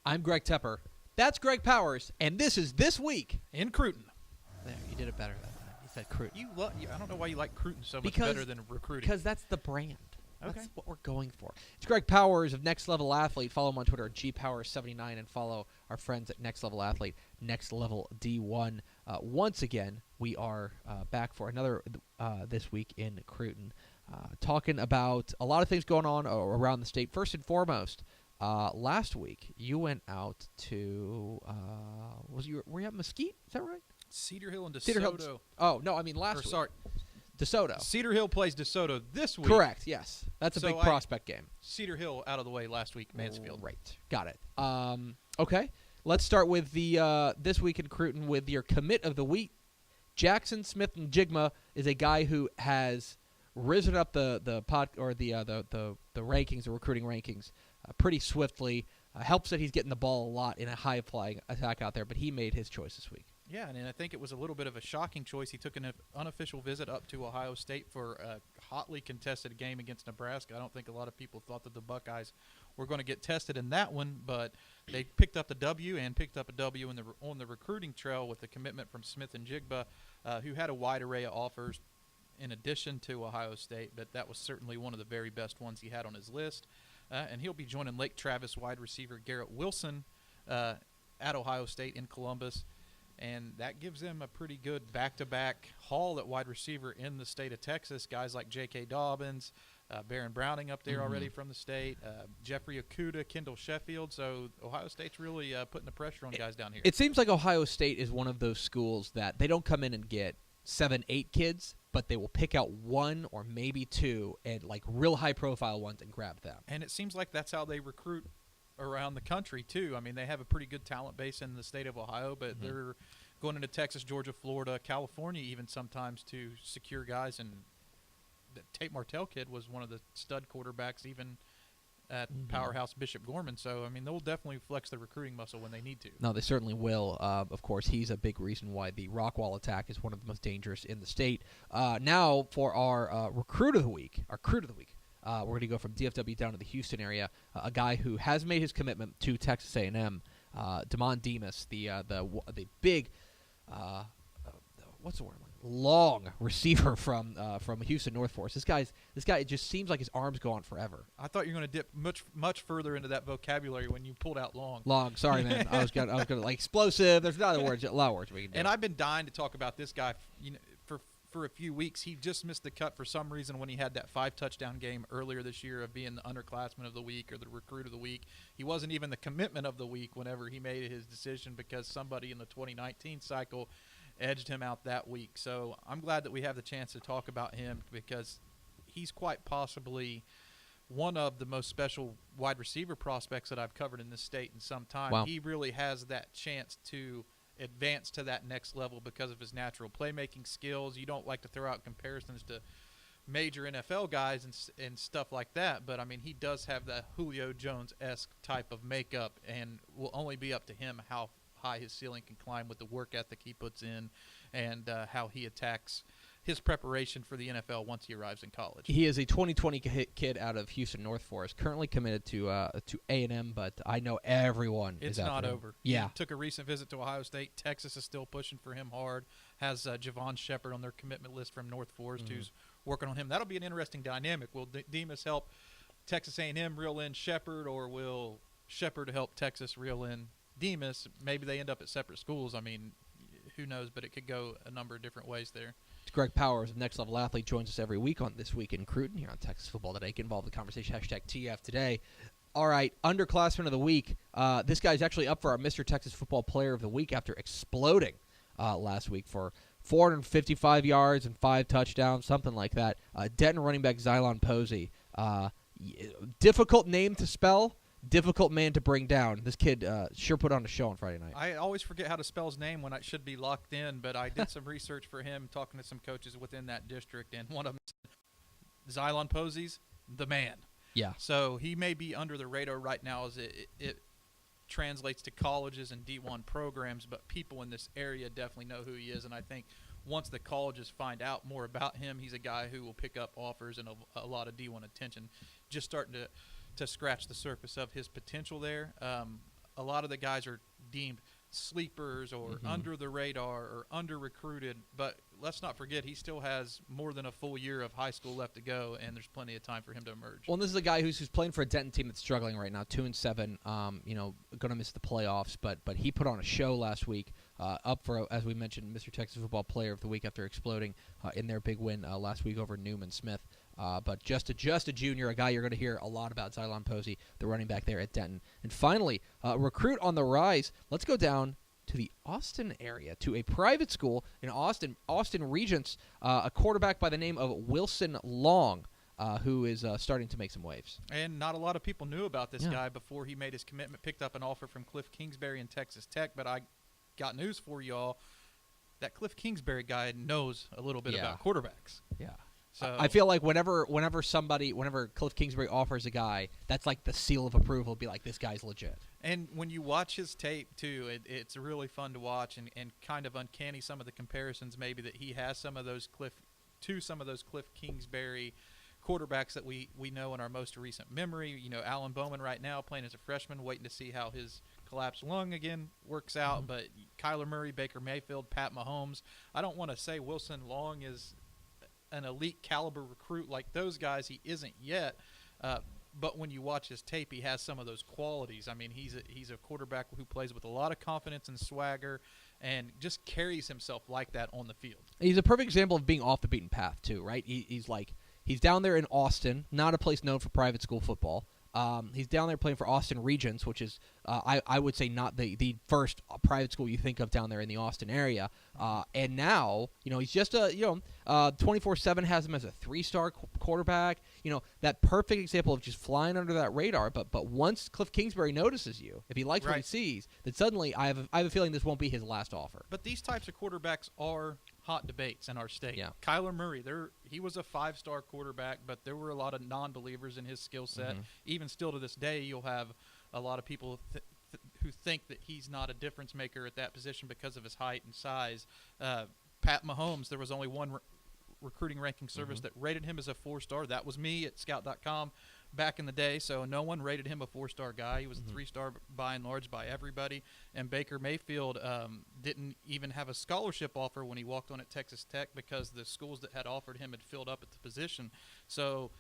I'm Greg Tepper. That's Greg Powers, and this is This Week in Cruton. There, you did it better that time. You said Cruton. I don't know why you like Cruton so much better than recruiting. Because that's the brand. Okay. That's what we're going for. It's Greg Powers of Next Level Athlete. Follow him on Twitter at gpowers79 and follow our friends at Next Level Athlete, Next Level D1. Once again, we are back for another This Week in Cruton, talking about a lot of things going on around the state. First and foremost, last week you went out to were you at Mesquite? Is that right? Cedar Hill and DeSoto. Cedar Hill. Oh no, I mean last week. Sorry, DeSoto. Cedar Hill plays DeSoto this week. Correct. Yes, that's a big prospect game. Cedar Hill out of the way last week. Mansfield. Right. Got it. Okay. Let's start with the This Week in Cruton with your commit of the week. Jackson Smith and Jigma is a guy who has risen up the rankings, the recruiting rankings, pretty swiftly. Helps that he's getting the ball a lot in a high-flying attack out there, but he made his choice this week. Yeah, and I think it was a little bit of a shocking choice. He took an unofficial visit up to Ohio State for a hotly contested game against Nebraska. I don't think a lot of people thought that the Buckeyes were going to get tested in that one, but they picked up the W and picked up a W on the recruiting trail with the commitment from Smith and Jigba, who had a wide array of offers in addition to Ohio State, but that was certainly one of the very best ones he had on his list. And he'll be joining Lake Travis wide receiver Garrett Wilson at Ohio State in Columbus. And that gives them a pretty good back-to-back haul at wide receiver in the state of Texas. Guys like J.K. Dobbins, Baron Browning up there already from the state, Jeffrey Okuda, Kendall Sheffield. So Ohio State's really putting the pressure on guys down here. It seems like Ohio State is one of those schools that they don't come in and get 7, 8 kids, but they will pick out one or maybe two and like real high-profile ones and grab them. And it seems like that's how they recruit around the country too. I mean, they have a pretty good talent base in the state of Ohio, but they're going into Texas, Georgia, Florida, California even sometimes to secure guys. And the Tate Martell kid was one of the stud quarterbacks even at powerhouse Bishop Gorman. So, I mean, they'll definitely flex their recruiting muscle when they need to. No, they certainly will. Of course, he's a big reason why the Rockwall attack is one of the most dangerous in the state. Now for our recruit of the week, we're going to go from DFW down to the Houston area. A guy who has made his commitment to Texas A&M, Damon Demas, the big, what's the word? Long receiver from Houston North Force. This guy, it just seems like his arms go on forever. I thought you were going to dip much further into that vocabulary when you pulled out long. Long, sorry, man. I was gonna like explosive. There's a lot of words we can do. And I've been dying to talk about this guy, for a few weeks. He just missed the cut for some reason when he had that 5-touchdown game earlier this year of being the underclassman of the week or the recruit of the week. He wasn't even the commitment of the week whenever he made his decision because somebody in the 2019 cycle edged him out that week. So I'm glad that we have the chance to talk about him because he's quite possibly one of the most special wide receiver prospects that I've covered in this state in some time. Wow. He really has that chance to advance to that next level because of his natural playmaking skills. You don't like to throw out comparisons to major NFL guys and stuff like that, but I mean he does have that Julio Jones-esque type of makeup, and will only be up to him how high his ceiling can climb with the work ethic he puts in and how he attacks his preparation for the NFL once he arrives in college. He is a 2020 kid out of Houston North Forest, currently committed to A&M, but I know everyone it's is out not there. over. Yeah. He took a recent visit to Ohio State. Texas is still pushing for him hard. Has Javon Shepard on their commitment list from North Forest who's working on him. That'll be an interesting dynamic. Will Demas help Texas A&M reel in Shepard, or will Shepard help Texas reel in Demas? Maybe they end up at separate schools. I mean, who knows, but it could go a number of different ways there. Greg Powers of Next Level Athlete joins us every week on This Week in Cruton here on Texas Football Today. Get involved in the conversation, #TF Today. All right, underclassman of the week. This guy's actually up for our Mr. Texas Football Player of the Week after exploding last week for 455 yards and 5 touchdowns, something like that. Denton running back Xylon Posey. Difficult name to spell. Difficult man to bring down. This kid sure put on a show on Friday night. I always forget how to spell his name when I should be locked in, but I did some research for him, talking to some coaches within that district, and one of them said, Xylon Posey's the man. Yeah. So he may be under the radar right now as it translates to colleges and D1 programs, but people in this area definitely know who he is, and I think once the colleges find out more about him, he's a guy who will pick up offers and a lot of D1 attention. Just starting to scratch the surface of his potential there. a lot of the guys are deemed sleepers or under the radar or under recruited, but let's not forget he still has more than a full year of high school left to go, and there's plenty of time for him to emerge. Well, and this is a guy who's playing for a Denton team that's struggling right now, 2-7. Going to miss the playoffs, but he put on a show last week, up for, as we mentioned, Mr. Texas Football Player of the Week after exploding in their big win last week over Newman Smith. But just a junior, a guy you're going to hear a lot about, Xylon Posey, the running back there at Denton. And finally, recruit on the rise. Let's go down to the Austin area, to a private school in Austin Regents, a quarterback by the name of Wilson Long, who is starting to make some waves. And not a lot of people knew about this guy before he made his commitment, picked up an offer from Kliff Kingsbury in Texas Tech, but I got news for y'all. That Kliff Kingsbury guy knows a little bit about quarterbacks. Yeah. So I feel like whenever Kliff Kingsbury offers a guy, that's like the seal of approval. Be like, this guy's legit. And when you watch his tape too, it's really fun to watch and kind of uncanny some of the comparisons maybe that he has some of those Kliff Kingsbury quarterbacks that we know in our most recent memory. Alan Bowman right now playing as a freshman, waiting to see how his collapsed lung again works out. But Kyler Murray, Baker Mayfield, Pat Mahomes. I don't want to say Wilson Long is an elite caliber recruit like those guys. He isn't yet, but when you watch his tape, he has some of those qualities. I mean, he's a quarterback who plays with a lot of confidence and swagger and just carries himself like that on the field. He's a perfect example of being off the beaten path too, right? He's down there in Austin, not a place known for private school football. He's down there playing for Austin Regents, which is, I would say, not the first private school you think of down there in the Austin area. And now, he's just 24/7 has him as a 3-star quarterback. That perfect example of just flying under that radar. But once Kliff Kingsbury notices you, if he likes what he sees, then suddenly I have a feeling this won't be his last offer. But these types of quarterbacks are hot debates in our state. Yeah. Kyler Murray, he was a 5-star quarterback, but there were a lot of non-believers in his skill set. Even still to this day, you'll have a lot of people who think that he's not a difference maker at that position because of his height and size. Pat Mahomes, there was only one recruiting ranking service that rated him as a 4-star. That was me at scout.com back in the day, so no one rated him a 4-star guy. He was a 3-star by and large by everybody. And Baker Mayfield didn't even have a scholarship offer when he walked on at Texas Tech because the schools that had offered him had filled up at the position. So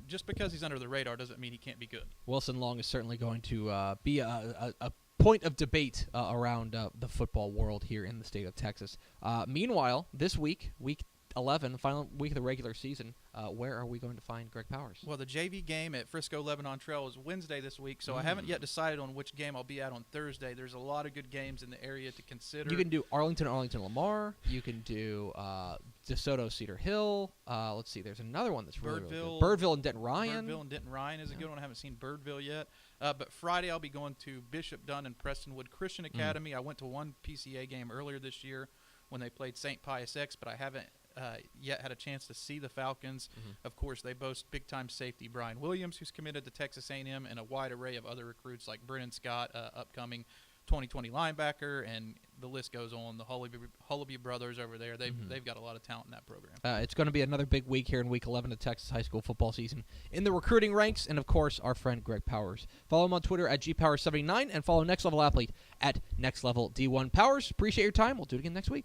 just because he's under the radar doesn't mean he can't be good. Wilson Long is certainly going to be a point of debate around the football world here in the state of Texas. Meanwhile, this week 11, final week of the regular season, where are we going to find Greg Powers? Well, the JV game at Frisco Lebanon Trail is Wednesday this week, so I haven't yet decided on which game I'll be at on Thursday. There's a lot of good games in the area to consider. You can do Arlington Lamar. You can do DeSoto Cedar Hill. Let's see, there's another one that's really good. Birdville and Denton Ryan. Birdville and Denton Ryan is a good one. I haven't seen Birdville yet. But Friday I'll be going to Bishop Dunn and Prestonwood Christian Academy. I went to one PCA game earlier this year when they played St. Pius X, but I haven't yet had a chance to see the Falcons. Of course, they boast big-time safety Brian Williams, who's committed to Texas A&M, and a wide array of other recruits like Brennan Scott, upcoming 2020 linebacker, and the list goes on. The Hullaby brothers over there, they've got a lot of talent in that program. It's going to be another big week here in Week 11 of Texas high school football season in the recruiting ranks, and, of course, our friend Greg Powers. Follow him on Twitter at GPowers79, and follow Next Level Athlete at Next Level D1. Powers, appreciate your time. We'll do it again next week.